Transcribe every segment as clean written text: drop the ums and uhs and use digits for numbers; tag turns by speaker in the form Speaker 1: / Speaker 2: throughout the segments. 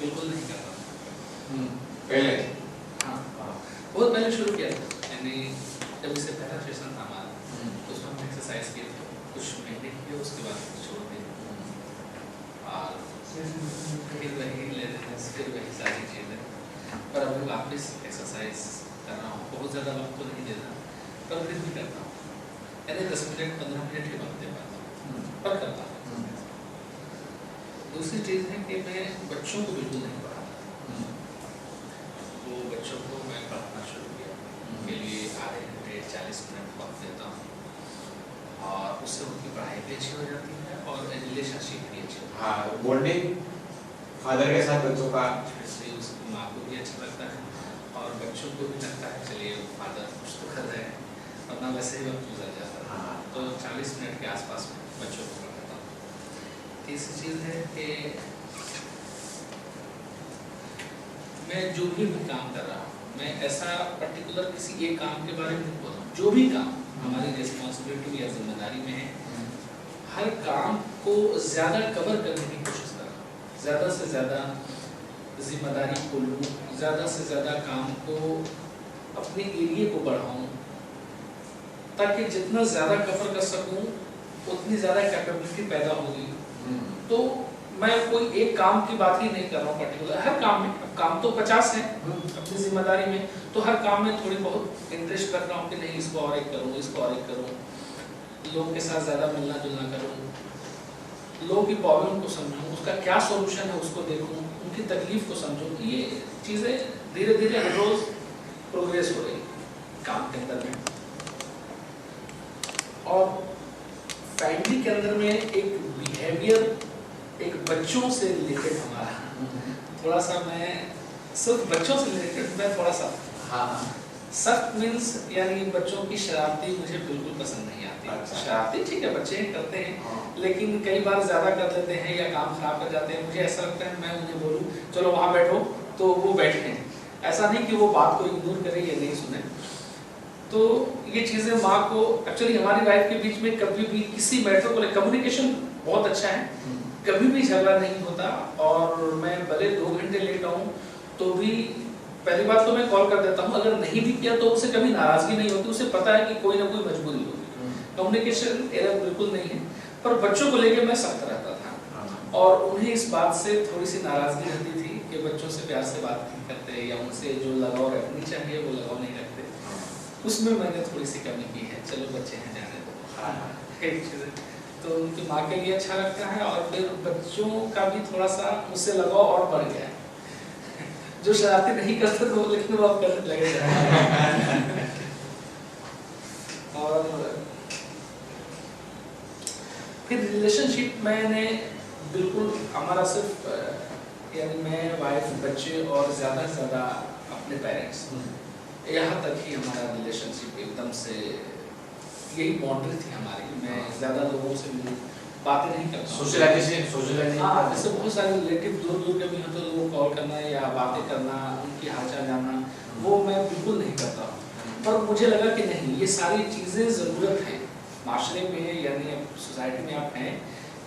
Speaker 1: बिल्कुल नहीं करता।
Speaker 2: पहले
Speaker 1: हाँ, बहुत पहले शुरू किया था, यानी जब इससे पहला सेशन था हमारा, उसमें हम एक्सरसाइज किए थे, कुछ महीने किए, उसके बाद छोड़ दिए और फिर वही ले रहे हैं, फिर वही सारी चीज़ें। पर अभी वापस एक्सरसाइज कर रहा हूँ, बहुत ज़्यादा वक्त तो नहीं देता, पर फिर भी करता हूँ, यानी 10 मिनट 15 मिनट ही वक्त दे पाता हूँ, पर करता हूँ। दूसरी चीज़ है कि मैं बच्चों को बिल्कुल नहीं पढ़ाता, वो बच्चों को मैं पढ़ाना शुरू किया, उनके लिए आधे घंटे 40 मिनट वक्त देता हूँ और उससे उनकी पढ़ाई भी अच्छी हो जाती है और रिलेशनशिप भी अच्छी होती है।
Speaker 2: हाँ, बॉन्डिंग फादर के साथ बच्चों का,
Speaker 1: इसलिए उसकी माँ को भी अच्छा लगता है और बच्चों को भी लगता है चलिए फादर कुछ तो कर रहे हैं, वरना वैसे ही वक्त गुजर जाता है।
Speaker 2: हाँ।
Speaker 1: तो 40 मिनट के आसपास में बच्चों को पढ़ाता हूँ। तीसरी चीज़ है कि मैं जो भी काम कर रहा हूँ, मैं ऐसा पर्टिकुलर किसी एक काम के बारे में नहीं बोल रहा हूँ, जो भी काम हमारी रिस्पॉन्सिबिलिटी या जिम्मेदारी में है, हर काम को ज़्यादा कवर करने की कोशिश कर रहा हूँ, ज़्यादा से ज़्यादा जिम्मेदारी को लूँ, ज़्यादा से ज़्यादा काम को अपने एरिए को बढ़ाऊँ, ताकि जितना ज़्यादा कवर कर सकूँ उतनी ज़्यादा कैपेबिलिटी पैदा होगी। तो मैं कोई एक काम की बात ही नहीं कर रहा हूँ पर्टिकुलर, हर काम में, काम तो 50 है अपनी जिम्मेदारी में, तो हर काम में थोड़ी बहुत इंटरेस्ट कर रहा हूँ कि नहीं इसको और एक करूँ, इसको और एक करूँ, लोगों के साथ ज़्यादा मिलना जुलना करूँ, लोगों की प्रॉब्लम को समझूँ, उसका क्या सॉल्यूशन है उसको देखूँ, उनकी तकलीफ को समझूँ। ये चीज़ें धीरे धीरे हर रोज़ प्रोग्रेस हो रही काम के अंदर में। और फैमिली के अंदर में एक बिहेवियर, एक बच्चों से रिलेटेड हमारा थोड़ा सा, मैं सिर्फ बच्चों से रिलेटेड मैं थोड़ा सा सख्त मीन्स यानी बच्चों की शरारती मुझे बिल्कुल पसंद नहीं आती।
Speaker 2: अच्छा।
Speaker 1: शरारती ठीक है, बच्चे करते हैं, लेकिन कई बार ज़्यादा कर लेते हैं या काम खराब कर जाते हैं। मुझे ऐसा लगता है मैं उन्हें बोलूँ चलो वहाँ बैठो तो वो बैठे, ऐसा नहीं कि वो बात को इग्नोर करें या नहीं सुने। तो ये चीज़ें माँ को, एक्चुअली हमारी लाइफ के बीच में कभी भी किसी मैटर को कम्युनिकेशन बहुत अच्छा है, कभी भी झगड़ा नहीं होता। और मैं भले 2 घंटे लेट आऊँ तो भी पहली बात तो मैं कॉल कर देता हूँ, अगर नहीं भी किया तो उसे कभी नाराज़गी नहीं होती, उसे पता है कि कोई ना कोई मजबूरी होगी। कम्युनिकेशन एरर बिल्कुल नहीं है। पर बच्चों को लेकर मैं सख्त रहता था और उन्हें इस बात से थोड़ी सी नाराज़गी रहती थी कि बच्चों से प्यार से बात नहीं करते या उनसे जो लगाव रखनी चाहिए वो लगाव नहीं रखते। उसमें मैंने थोड़ी सी कमी की है, चलो बच्चे हैं जाने दो, एक चीज़ तो उनकी माँ के लिए अच्छा लगता है। और फिर बच्चों का भी थोड़ा सा मुझसे लगाव और बढ़ गया है, जो शरारती नहीं करते थे वो लेकिन वो अब करने लगे। और फिर रिलेशनशिप मैंने बिल्कुल हमारा सिर्फ यानी मैं, वाइफ, बच्चे और ज़्यादा से ज़्यादा अपने पेरेंट्स, यहाँ तक ही हमारा रिलेशनशिप एकदम से, यही बाउंड्री थी हमारी। मैं ज़्यादा लोगों से बातें नहीं करता।
Speaker 2: सोशलाइजेशन
Speaker 1: हाँ, जैसे बहुत सारे रिलेटिव दूर दूर के भी हैं तो लोगों को कॉल करना या बातें करना, उनकी हालचाल जानना, वो मैं बिल्कुल नहीं करता हूँ। पर मुझे लगा कि नहीं, ये सारी चीज़ें ज़रूरत है माशरे में, यानी सोसाइटी में आप हैं,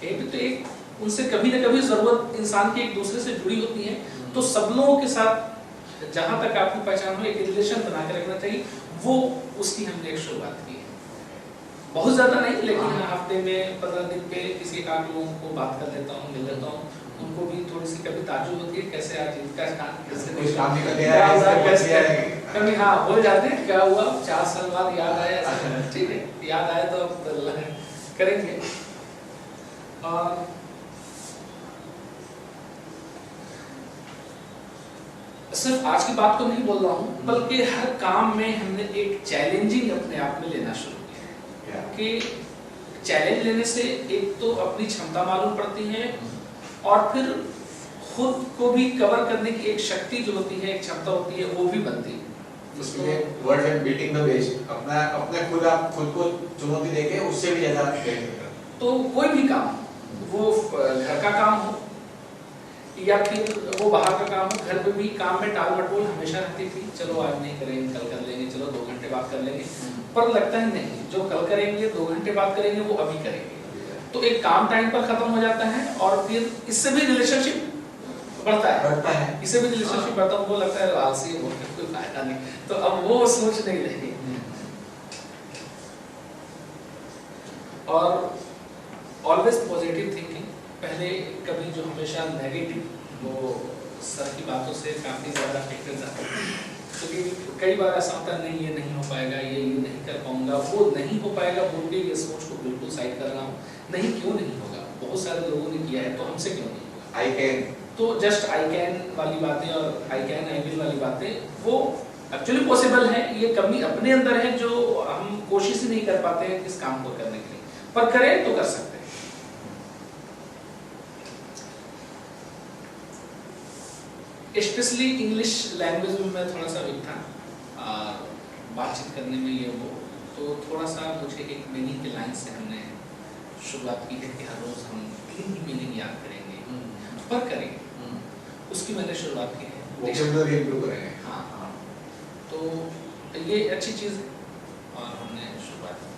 Speaker 1: कहीं भी तो एक उनसे कभी ना कभी ज़रूरत इंसान की एक दूसरे से जुड़ी होती है। तो सब लोगों के साथ जहाँ तक आपकी पहचान हो एक रिलेशन बना के रखना चाहिए, वो उसकी हमने एक शुरुआत की है। बहुत ज़्यादा नहीं, लेकिन हफ्ते में 15 दिन पे किसी एक आध लोगों को बात कर लेता हूँ, मिल लेता हूँ, उनको भी थोड़ी सी कभी ताजुब होती है कैसे आज इनका काम कैसे कभी हाँ बोल जाते हैं क्या हुआ 4 साल बाद याद आया, ठीक है याद आया तो अब करेंगे। और सिर्फ आज की बात को नहीं बोल रहा हूँ, बल्कि हर काम में हमने एक चैलेंजिंग अपने आप में लेना शुरू किया कि चैलेंज लेने से एक तो अपनी क्षमता मालूम पड़ती है और फिर खुद को भी कवर करने की एक शक्ति जो होती है, एक क्षमता होती है, वो भी बनती है।
Speaker 2: इसलिए वर्ड है बीटिंग द बेस्ट, अपने खुद आप खुद को चुनौती देके उससे भी ज़्यादा।
Speaker 1: तो कोई भी काम, वो घर का काम हो या फिर वो बाहर का काम हो, घर पे भी काम में टाल मटोल हमेशा रहती थी, चलो आज नहीं करेंगे कल कर लेंगे, चलो 2 घंटे बाद कर लेंगे। पर लगता है नहीं, जो कल करेंगे 2 घंटे बाद करेंगे वो अभी करेंगे, तो एक काम टाइम पर खत्म हो जाता है और फिर इससे भी रिलेशनशिप बढ़ता है,
Speaker 2: बढ़ता है।
Speaker 1: किसी भी रिलेशनशिप बढ़ता है, उनको लगता है आलसी है, बोलने कोई फायदा नहीं, तो अब वो सोच नहीं रही। और ऑलवेज पॉजिटिव थिंकिंग, पहले कभी जो हमेशा नेगेटिव वो सर की बातों से काफ़ी ज़्यादा अफेक्टेड जाता है, क्योंकि कई बार ऐसा होता है नहीं ये नहीं हो पाएगा, ये नहीं कर पाऊंगा, वो नहीं हो पाएगा बोल के ये सोच को बिल्कुल साइड कर रहा हूँ। नहीं, क्यों नहीं होगा, बहुत सारे लोगों ने किया है, तो हमसे क्यों नहीं होगा।
Speaker 2: आई कैन,
Speaker 1: तो जस्ट आई कैन वाली बातें और आई कैन आई विल वाली बातें वो एक्चुअली पॉसिबल है, ये कमी अपने अंदर है जो हम कोशिश ही नहीं कर पाते हैं इस काम को करने के लिए, पर करें तो कर सकते हैं। स्पेशली इंग्लिश लैंग्वेज में मैं थोड़ा सा वीक था, बातचीत करने में ये वो, तो थोड़ा सा मुझे एक मीनिंग के लाइन से हमने शुरुआत की है कि हर रोज हम 3 मीनिंग याद करेंगे, पर करेंगे, उसकी मैंने शुरुआत की है।
Speaker 2: वोकैबुलरी इंप्रूव करेंगे।
Speaker 1: हाँ, तो ये अच्छी चीज़ है और हमने शुरुआत की।